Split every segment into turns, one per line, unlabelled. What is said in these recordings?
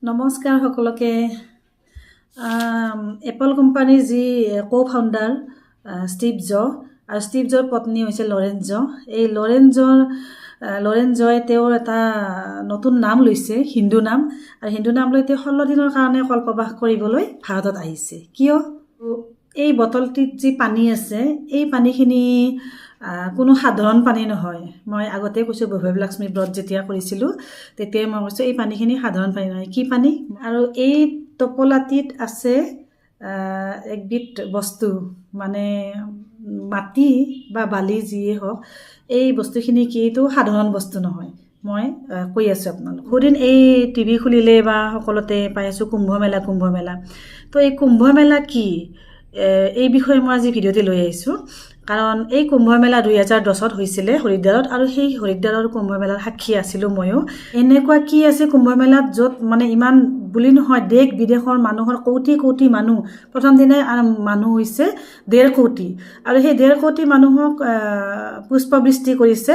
নমস্কাৰ সকলোকে। এপল কোম্পানীৰ যি কো-ফাউণ্ডাৰ ষ্টিভ আৰু ষ্টিভ জৰ পত্নী হৈছে লৰেন এই লৰেন জয় তেওঁৰ এটা নতুন নাম লৈছে, হিন্দু নাম। আৰু হিন্দু নাম লৈ তেওঁ 16 দিনৰ কাৰণে কল্পবাস কৰিবলৈ ভাৰতত আহিছে। কিয়? এই বটলটিত যি পানী আছে, এই পানীখিনি কোনো সাধাৰণ পানী নহয়। মই আগতে কৈছোঁ, বৈভৱ-লক্ষ্মী ব্ৰত যেতিয়া কৰিছিলোঁ তেতিয়াই মই কৈছোঁ এই পানীখিনি সাধাৰণ পানী নহয়। কি পানী? আৰু এই টোপোলাটিত আছে একবিধ বস্তু, মানে মাটি বা বালি যিয়ে হওক, এই বস্তুখিনি কি এইটো সাধাৰণ বস্তু নহয়। মই কৈ আছোঁ আপোনালোক। বহুদিন এই টিভি খুলিলে বা সকলোতে পাই আছোঁ কুম্ভ মেলা। তো এই কুম্ভ মেলা কি, এই বিষয়ে মই আজি ভিডিঅ'টি লৈ আহিছোঁ। কাৰণ এই কুম্ভ মেলা 2010 হৈছিলে হৰিদ্বাৰত, আৰু সেই হৰিদ্বাৰৰ কুম্ভ মেলাৰ সাক্ষী আছিলোঁ ময়ো। এনেকুৱা কি আছে কুম্ভ মেলাত য'ত মানে ইমান বুলি নহয়, দেশ বিদেশৰ মানুহৰ কোটি মানুহ, প্ৰথম দিনাই মানুহ হৈছে 1.5 কোটি, আৰু সেই 1.5 কোটি মানুহক পুষ্পবৃষ্টি কৰিছে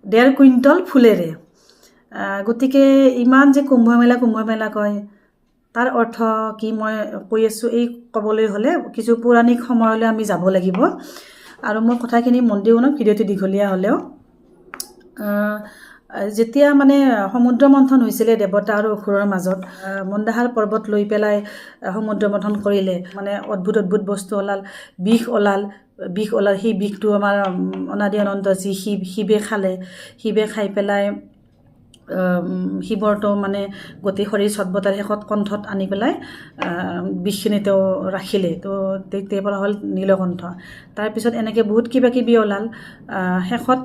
1.5 কুইণ্টল ফুলেৰে। গতিকে ইমান যে কুম্ভ মেলা কয়, তাৰ অৰ্থ কি মই কৈ আছোঁ। এই ক'বলৈ হ'লে কিছু পৌৰাণিক সময়লৈ আমি যাব লাগিব, আৰু মোৰ কথাখিনি মন দি শুনক, ভিডিঅ'টো দীঘলীয়া হ'লেও। যেতিয়া মানে সমুদ্ৰ মন্থন হৈছিলে দেৱতা আৰু অসুৰৰ মাজত, মন্দাহাৰ পৰ্বত লৈ পেলাই সমুদ্ৰ মন্থন কৰিলে, মানে অদ্ভুত বস্তু ওলাল, বিষ ওলাল। সেই বিষটো আমাৰ অনাদি অনন্ত যি শিৱে খাই পেলাই শিৱৰটো মানে গোটেই শৰীৰ চটবটাৰ শেষত কণ্ঠত আনি পেলাই বিষখিনি তেওঁ ৰাখিলে। তো তেতিয়াৰ পৰা হ'ল নীলকণ্ঠ। তাৰপিছত এনেকৈ বহুত কিবাকিবি ওলাল। শেষত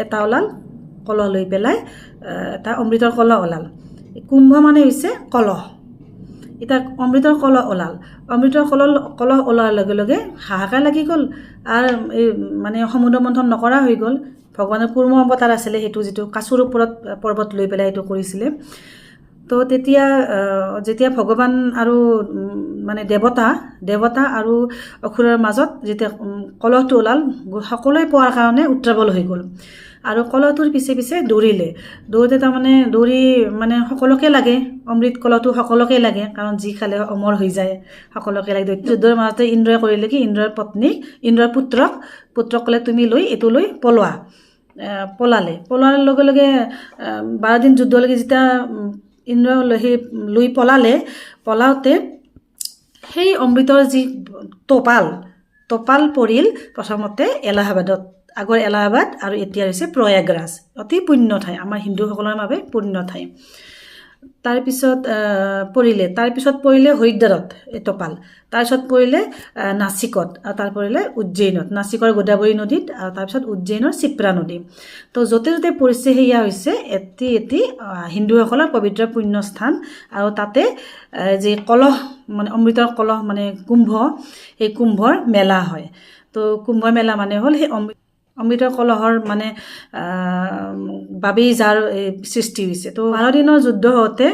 এটা ওলাল কলহ লৈ পেলাই, এটা অমৃতৰ কলহ ওলাল। কুম্ভ মানে হৈছে কলহ। এতিয়া অমৃতৰ কলহ ওলাল। অমৃতৰ কলহ ওলোৱাৰ লগে লগে হাহাকাৰ লাগি গ'ল, আৰু এই মানে সমুদ্ৰ মন্থন নকৰা হৈ গ'ল। ভগৱানৰ কুৰ্ম অৱতাৰ আছিলে সেইটো, যিটো কাছৰ ওপৰত পৰ্বত লৈ পেলাই এইটো কৰিছিলে। তো যেতিয়া ভগৱান আৰু মানে দেৱতা আৰু অসুৰৰ মাজত যেতিয়া কলহটো ওলাল, সকলোৱে পোৱাৰ কাৰণে উত্ৰাৱল হৈ গ'ল। আৰু কলহটোৰ পিছে দৌৰোতে তাৰমানে মানে সকলোকে লাগে, অমৃত কলহটো সকলোকে লাগে, কাৰণ যি খালে অমৰ হৈ যায়, সকলোকে লাগে। যুদ্ধৰ মাজতে ইন্দ্ৰই কৰিলে কি, ইন্দ্ৰৰ পুত্ৰক ক'লে তুমি এইটো লৈ পলোৱাৰ লগে লগে 12 দিন যুদ্ধলৈকে যেতিয়া ইন্দ্ৰ লৈ পলাওতে সেই অমৃতৰ যি টোপাল পৰিল প্ৰথমতে এলাহাবাদত। আগৰ এলাহাবাদ আৰু এতিয়া হৈছে প্ৰয়াগৰাজ, অতি পুণ্য ঠাই, আমাৰ হিন্দুসকলৰ বাবে পুণ্য ঠাই। তাৰপিছত পৰিলে হৰিদ্বাৰত এই টোপাল, তাৰপিছত পৰিলে নাচিকত, আৰু তাৰ পৰিলে উজ্জয়িনত, নাচিকৰ গোদাবৰী নদীত, আৰু তাৰপিছত উজ্জয়িনৰ শিপ্ৰা নদী। তো য'তে পৰিছে সেয়া হৈছে এটি হিন্দুসকলৰ পবিত্ৰ পুণ্যস্থান। আৰু তাতে যি কলহ মানে অমৃতৰ কলহ মানে কুম্ভ, সেই কুম্ভৰ মেলা হয়। তো কুম্ভ মেলা মানে হ'ল সেই অমৃতৰ কলহৰ মানে বাবেই যাৰ সৃষ্টি হৈছে। তো 12 দিনৰ যুদ্ধ হওঁতে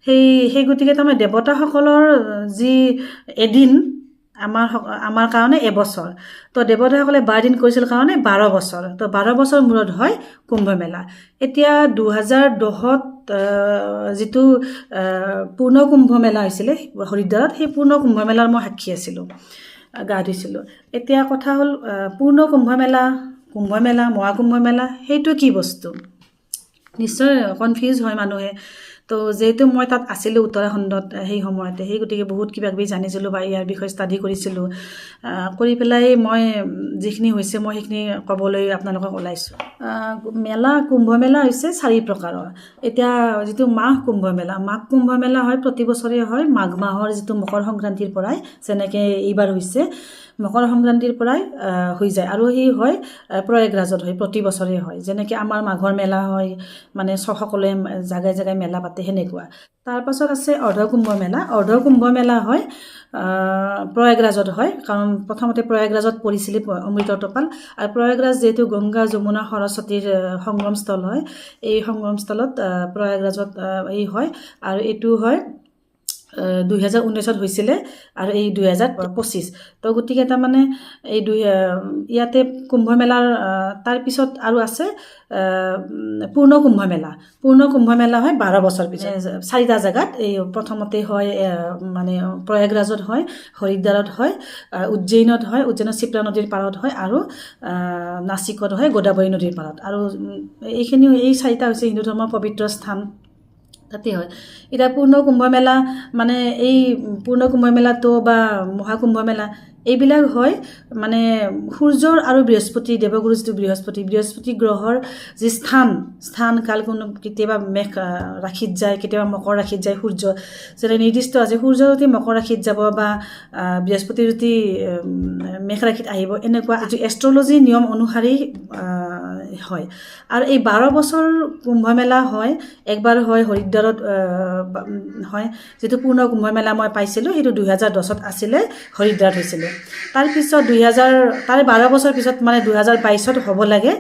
সেই গতিকে তাৰমানে দেৱতাসকলৰ যি এদিন আমাৰ কাৰণে এবছৰ। তো দেৱতাসকলে 12 দিন কৰিছিল কাৰণে 12 বছৰ। তো 12 বছৰ মূৰত হয় কুম্ভ মেলা। এতিয়া 2010ত যিটো পূৰ্ণ কুম্ভ মেলা হৈছিলে হৰিদ্বাৰত, সেই পূৰ্ণ কুম্ভ মেলাৰ মই সাক্ষী আছিলোঁ, গা ধুইছিলোঁ। এতিয়া কথা হ'ল পূৰ্ণ কুম্ভ মেলা, মহাকুম্ভ মেলা সেইটো কি বস্তু, নিশ্চয় কনফিউজ হয় মানুহে। তো যিহেতু মই তাত আছিলোঁ উত্তৰাখণ্ডত সেই সময়তে, সেই গতিকে বহুত কিবাকিবি জানিছিলোঁ বা ইয়াৰ বিষয়ে ষ্টাডি কৰিছিলোঁ। কৰি পেলাই মই যিখিনি হৈছে মই সেইখিনি ক'বলৈ আপোনালোকক ওলাইছোঁ। কুম্ভ মেলা হৈছে 4 প্ৰকাৰৰ। এতিয়া যিটো মাঘ কুম্ভ মেলা হয়, প্ৰতি বছৰে হয় মাঘ মাহৰ যিটো মকৰ সংক্ৰান্তিৰ পৰাই, যেনেকৈ এইবাৰ হৈছে মকৰ সংক্ৰান্তিৰ পৰাই হৈ যায়। আৰু সেই হয় প্ৰয়াগৰাজত হয়, প্ৰতি বছৰে হয়। যেনেকৈ আমাৰ মাঘৰ মেলা হয়, মানে সকলোৱে জাগাই মেলা পাতে, সেনেকুৱা। তাৰপাছত আছে অৰ্ধকুম্ভ মেলা হয় প্ৰয়াগৰাজত হয়, কাৰণ প্ৰথমতে প্ৰয়াগৰাজত পৰিছিলে অমৃতৰ টোপাল। আৰু প্ৰয়াগৰাজ যিহেতু গংগা যমুনা সৰস্বতীৰ সংগমস্থল হয়, এই সংগমস্থলত প্ৰয়াগৰাজত হয়। আৰু এইটো হয় 2019 হৈছিলে আৰু এই 2025 তো গতিকে তাৰমানে এই ইয়াতে কুম্ভ মেলাৰ তাৰপিছত আৰু আছে পূৰ্ণ কুম্ভ মেলা হয় 12 বছৰ পিছত 4টা জেগাত এই প্ৰথমতে হয় মানে প্ৰয়াগৰাজত হয়, হৰিদ্বাৰত হয়, উজ্জয়িনত হয়, উজ্জয়িনত শিপ্ৰা নদীৰ পাৰত হয় আৰু নাচিকত হয় গোদাবৰী নদীৰ পাৰত আৰু এই 4টা হৈছে হিন্দু ধৰ্মৰ পবিত্ৰ স্থান তাতে হয়। এতিয়া পূৰ্ণ কুম্ভ মেলা মানে এই পূৰ্ণ কুম্ভ মেলাটো বা মহাকুম্ভ মেলা এইবিলাক হয় মানে সূৰ্যৰ আৰু বৃহস্পতি দেৱগুৰু যিটো বৃহস্পতি গ্ৰহৰ যি স্থান কাল কোনো কেতিয়াবা মেঘ ৰাশিত যায়, কেতিয়াবা মকৰ ৰাশিত যায় সূৰ্য যেনে নিৰ্দিষ্ট আছে সূৰ্য যদি মকৰ ৰাশিত যাব বা বৃহস্পতি যদি মেঘ ৰাশিত আহিব এনেকুৱা যিটো এষ্ট্ৰলজি নিয়ম অনুসাৰি হয়। আৰু এই 12 বছৰ কুম্ভ মেলা হয়, একবাৰ হয় হৰিদ্বাৰত হয়, যিটো পূৰ্ণ কুম্ভ মেলা মই পাইছিলোঁ সেইটো 2010 আছিলে, হৰিদ্বাৰত হৈছিলে। তাৰপিছত 12 বছৰ পিছত মানে 2022 হ'ব লাগে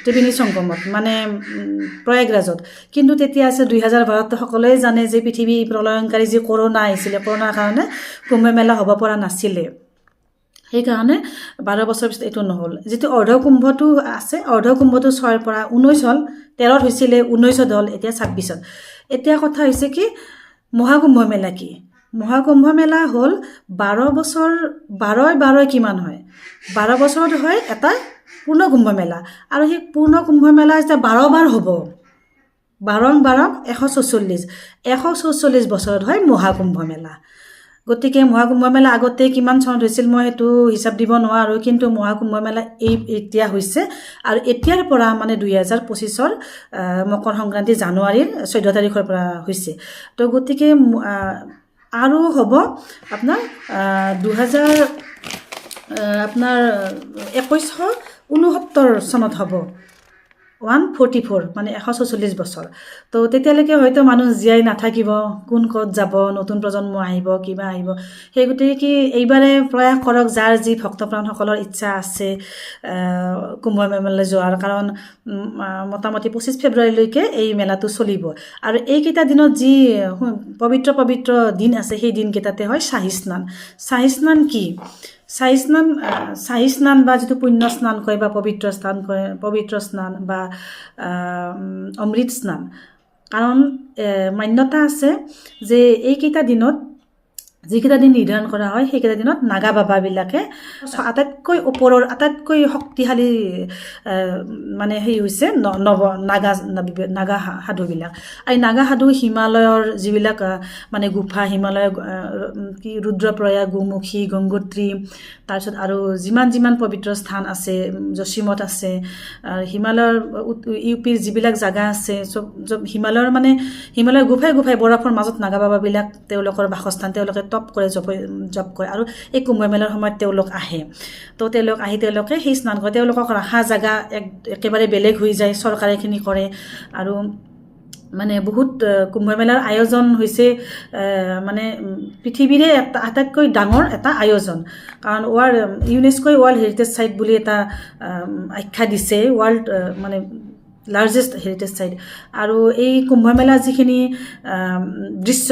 ত্ৰিবেণী সংগমত মানে প্ৰয়াগৰাজত, কিন্তু তেতিয়া আছে 2012 সকলোৱে জানে যে পৃথিৱী প্ৰলয়ংকাৰী যি কৰোণা আহিছিলে, কৰোণাৰ কাৰণে কুম্ভ মেলা হ'ব পৰা নাছিলে, সেইকাৰণে 12 বছৰ পিছত এইটো নহ'ল। যিটো অৰ্ধকুম্ভটো আছে, অৰ্ধকুম্ভটো 6ৰ পৰা 19 হ'ল, 13ত হৈছিলে, 19ত হ'ল, এতিয়া 26ত। এতিয়া কথা হৈছে কি মহাকুম্ভ মেলা কি? মহাকুম্ভ মেলা হ'ল 12 বছৰ 12 কিমান হয় 12 বছৰত হয় এটা পূৰ্ণ কুম্ভ মেলা আৰু সেই পূৰ্ণ কুম্ভ মেলা যেতিয়া 12 বাৰ হ'ব 12 144 বছৰত হয় মহাকুম্ভ মেলা। গতিকে মহাকুম্ভ মেলা আগতে কিমান চনত হৈছিল মই সেইটো হিচাপ দিব নোৱাৰোঁ, কিন্তু মহাকুম্ভ মেলা এতিয়া হৈছে আৰু এতিয়াৰ পৰা মানে 2025ৰ মকৰ সংক্ৰান্তি জানুৱাৰীৰ 14 তাৰিখৰ পৰা হৈছে। তো গতিকে আৰু হ'ব আপোনাৰ 2169 চনত হ'ব 144 মানে 144 বছৰ। তো তেতিয়ালৈকে হয়তো মানুহ জীয়াই নাথাকিব, কোন ক'ত যাব, নতুন প্ৰজন্ম আহিব, কিবা আহিব। সেই গতিকে কি এইবাৰে প্ৰয়াস কৰক যাৰ যি ভক্তপ্ৰাণসকলৰ ইচ্ছা আছে কুম্ভ মেলালৈ যোৱাৰ, কাৰণ মোটামুটি 25 ফেব্ৰুৱাৰীলৈকে এই মেলাটো চলিব আৰু এইকেইটা দিনত যি পবিত্ৰ দিন আছে সেই দিনকেইটাতে হয় চাহী স্নান। চাহী স্নান কি? চাহী স্নান বা যিটো পুণ্য স্নান কয় বা পবিত্ৰ স্নান বা অমৃত স্নান, কাৰণ মান্যতা আছে যে এইকেইটা দিনত যিকেইটা দিন নিৰ্ধাৰণ কৰা হয় সেইকেইটা দিনত নাগা বাবাবিলাকে আটাইতকৈ ওপৰৰ আটাইতকৈ শক্তিশালী মানে সেই হৈছে নাগা সাধুবিলাক। এই নাগা সাধু হিমালয়ৰ যিবিলাক মানে গুফা, হিমালয়ৰ কি ৰুদ্ৰপ্ৰয়াগ, গোমুখী, গংগোত্ৰী, তাৰপিছত আৰু যিমান পবিত্ৰ স্থান আছে, জসীমঠ আছে, হিমালয়ৰ ইউপিৰ যিবিলাক জাগা আছে চব হিমালয়ৰ গুফাই বৰফৰ মাজত নাগা বাবাবিলাক তেওঁলোকৰ বাসস্থান, তেওঁলোকে তপ কৰে, জপ কৰে আৰু এই কুম্ভ মেলাৰ সময়ত তেওঁলোক আহে। তো তেওঁলোকে সেই স্নান কৰে, তেওঁলোকক ৰখা জেগা একেবাৰে বেলেগ হৈ যায়, চৰকাৰে এইখিনি কৰে আৰু মানে বহুত কুম্ভ মেলাৰ আয়োজন হৈছে মানে পৃথিৱীৰে আটাইতকৈ ডাঙৰ এটা আয়োজন, কাৰণ ইউনেস্কোই ৱৰ্ল্ড হেৰিটেজ চাইট বুলি এটা আখ্যা দিছে, ৱৰ্ল্ড মানে লাৰ্জেষ্ট হেৰিটেজ চাইট। আৰু এই কুম্ভ মেলাৰ যিখিনি দৃশ্য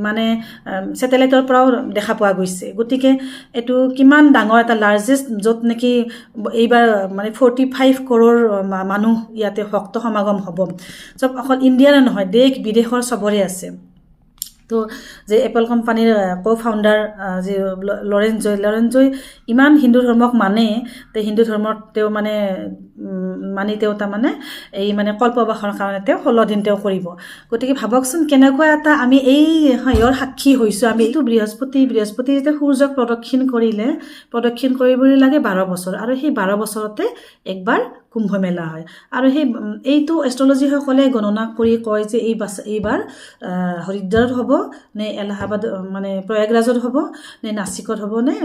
মানে ছেটেলাইটৰ পৰাও দেখা পোৱা গৈছে। গতিকে এইটো কিমান ডাঙৰ এটা লাৰ্জেষ্ট, য'ত নেকি এইবাৰ মানে 45 কৰোৰ মানুহ ইয়াতে ভক্ত সমাগম হ'ব। চব অকল ইণ্ডিয়াৰে নহয়, দেশ বিদেশৰ চবৰে আছে। তো যে এপল কোম্পানীৰ ফাউণ্ডাৰ যে লৰেঞ্জই ইমান হিন্দু ধৰ্মক মানে, হিন্দু ধৰ্মত তেওঁ মানি তেওঁ তাৰমানে এই মানে কল্পবাসৰ কাৰণে তেওঁ 16 দিন তেওঁ কৰিব। গতিকে ভাবকচোন কেনেকুৱা এটা আমি এই সেয়ৰ সাক্ষী হৈছোঁ। আমি এইটো বৃহস্পতি যেতিয়া সূৰ্যক প্ৰদক্ষিণ কৰিবলৈ লাগে 12 বছৰ, আৰু সেই 12 বছৰতে একবাৰ কুম্ভ মেলা হয়। আৰু এইটো এষ্ট্ৰলজিসকলে গণনা কৰি কয় যে এইবাৰ হৰিদ্বাৰত হ'ব নে এলাহাবাদ মানে প্ৰয়াগৰাজত হ'ব নে নাচিকত হ'ব নে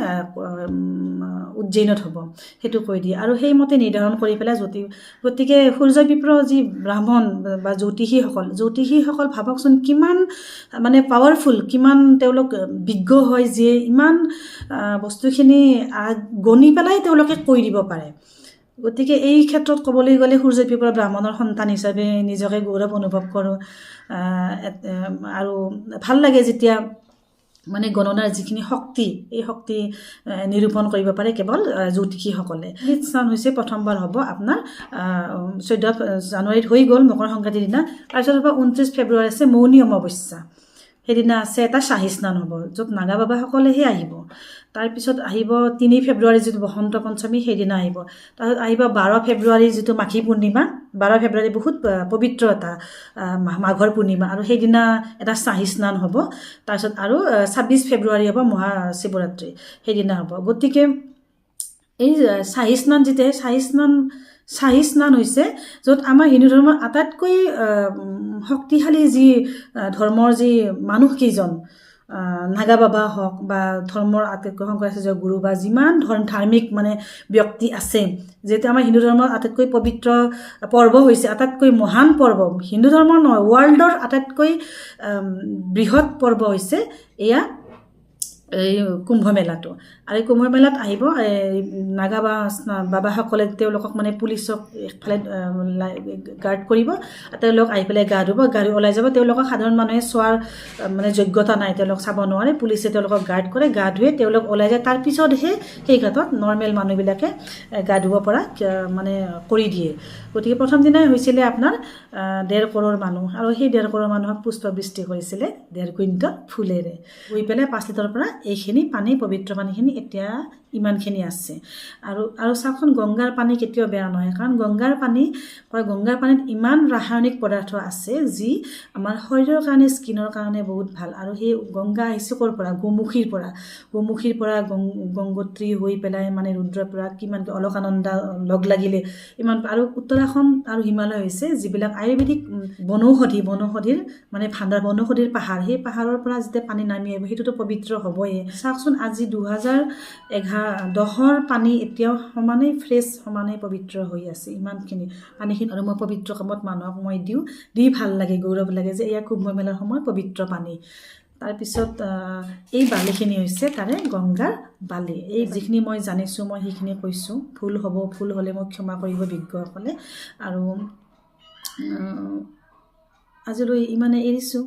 উজ্জয়িনত হ'ব, সেইটো কৈ দিয়ে আৰু সেইমতে নিৰ্ধাৰণ কৰি পেলাই গতিকে সূৰ্য বিপ্ৰ যি ব্ৰাহ্মণ বা জ্যোতিষীসকল ভাবকচোন কিমান মানে পাৱাৰফুল, কিমান তেওঁলোক বিজ্ঞ হয় যে ইমান বস্তুখিনি গণি পেলাই তেওঁলোকে কৈ দিব পাৰে। গতিকে এই ক্ষেত্ৰত ক'বলৈ গ'লে সূৰ্যপীৰ পৰা ব্ৰাহ্মণৰ সন্তান হিচাপে নিজকে গৌৰৱ অনুভৱ কৰোঁ। আৰু ভাল লাগে যেতিয়া মানে গণনাৰ যিখিনি শক্তি এই শক্তি নিৰূপণ কৰিব পাৰে কেৱল জ্যোতিষীসকলে। স্নান হৈছে প্ৰথমবাৰ হ'ব আপোনাৰ 14 জানুৱাৰীত হৈ গ'ল মকৰ সংক্ৰান্তিৰ দিনা। তাৰপিছত হ'ব 29 ফেব্ৰুৱাৰী আছে মৌনী অমাৱস্যা, সেইদিনা আছে এটা চাহী স্নান হ'ব, য'ত নাগা বাবাসকলেহে আহিব। তাৰপিছত আহিব 3 ফেব্ৰুৱাৰী যিটো বসন্ত পঞ্চমী, সেইদিনা আহিব। তাৰপিছত আহিব 12 ফেব্ৰুৱাৰী যিটো মাঘী পূৰ্ণিমা, 12 ফেব্ৰুৱাৰী বহুত পবিত্ৰ এটা মাঘৰ পূৰ্ণিমা, আৰু সেইদিনা এটা চাহী স্নান হ'ব। তাৰপিছত আৰু 26 ফেব্ৰুৱাৰী হ'ব মহাশিৱৰাত্ৰি, সেইদিনা হ'ব। গতিকে এই চাহী স্নান যেতিয়া চাহী স্নান হৈছে য'ত আমাৰ হিন্দু ধৰ্মৰ আটাইতকৈ শক্তিশালী যি ধৰ্মৰ যি মানুহকেইজন নাগা বাবা হওক বা ধৰ্মৰ আটাইতকৈ শংকৰাচাৰ্য গুৰু বা যিমান ধাৰ্মিক মানে ব্যক্তি আছে, যিহেতু আমাৰ হিন্দু ধৰ্মৰ আটাইতকৈ পবিত্ৰ পৰ্ব হৈছে, আটাইতকৈ মহান পৰ্ব, হিন্দু ধৰ্মৰ নহয় ৱৰ্ল্ডৰ আটাইতকৈ বৃহৎ পৰ্ব হৈছে এয়া এই কুম্ভ মেলাটো। আৰু এই কুম্ভ মেলাত আহিব নাগা বাবাসকলে তেওঁলোকক মানে পুলিচক একফালে গাৰ্ড কৰিব, তেওঁলোক আহি পেলাই গা ধুব, গা ধুই ওলাই যাব। তেওঁলোকক সাধাৰণ মানুহে চোৱাৰ মানে যোগ্যতা নাই, তেওঁলোক চাব নোৱাৰে, পুলিচে তেওঁলোকক গাৰ্ড কৰে, গা ধুৱে তেওঁলোক ওলাই যায়। তাৰপিছতহে সেই ঘাটত নৰ্মেল মানুহবিলাকে গা ধুব পৰা মানে কৰি দিয়ে। গতিকে প্ৰথম দিনাই হৈছিলে আপোনাৰ 1.5 কৰোৰ মানুহ, আৰু সেই 1.5 কৰোৰ মানুহক পুষ্পবৃষ্টি কৰিছিলে 1.5 কুইণ্টল ফুলেৰে। গৈ পেলাই 5 লিটাৰৰ পৰা এইখিনি পানী, পবিত্ৰ পানীখিনি এতিয়া ইমানখিনি আছে। আৰু চাওকচোন, গংগাৰ পানী কেতিয়াও বেয়া নহয়, কাৰণ গংগাৰ পানীত ইমান ৰাসায়নিক পদাৰ্থ আছে যি আমাৰ শৰীৰৰ কাৰণে, স্কিনৰ কাৰণে বহুত ভাল। আৰু সেই গংগা আহিছে ক'ৰ পৰা? গোমুখীৰ পৰা গংগোত্ৰী হৈ পেলাই মানে ৰুদ্ৰৰ পৰা কিমান অলকানন্দা লগ লাগিলে ইমান। আৰু উত্তৰাখণ্ড আৰু হিমালয় হৈছে যিবিলাক আয়ুৰ্বেদিক বনৌষধিৰ মানে ভাণ্ডাৰ, বনৌষধিৰ পাহাৰ, সেই পাহাৰৰ পৰা যেতিয়া পানী নামি আহিব সেইটোতো পবিত্ৰ হ'বই। চাওকচোন, আজি 2010ৰ পানী এতিয়াও সমানেই ফ্ৰেছ, সমানেই পবিত্ৰ হৈ আছে ইমানখিনি পানীখিনি। আৰু মই পবিত্ৰ কামত মানুহক মই দি ভাল লাগে, গৌৰৱ লাগে যে এয়া কুম্ভ মেলাৰ সময় পবিত্ৰ পানী। তাৰপিছত এই বালিখিনি হৈছে তাৰে গংগাৰ বালি। এই যিখিনি মই জানিছোঁ মই সেইখিনি কৈছোঁ, ভুল হ'লে মোক ক্ষমা কৰিব বিজ্ঞসকলে। আৰু আজিলৈ ইমানে এৰিছোঁ।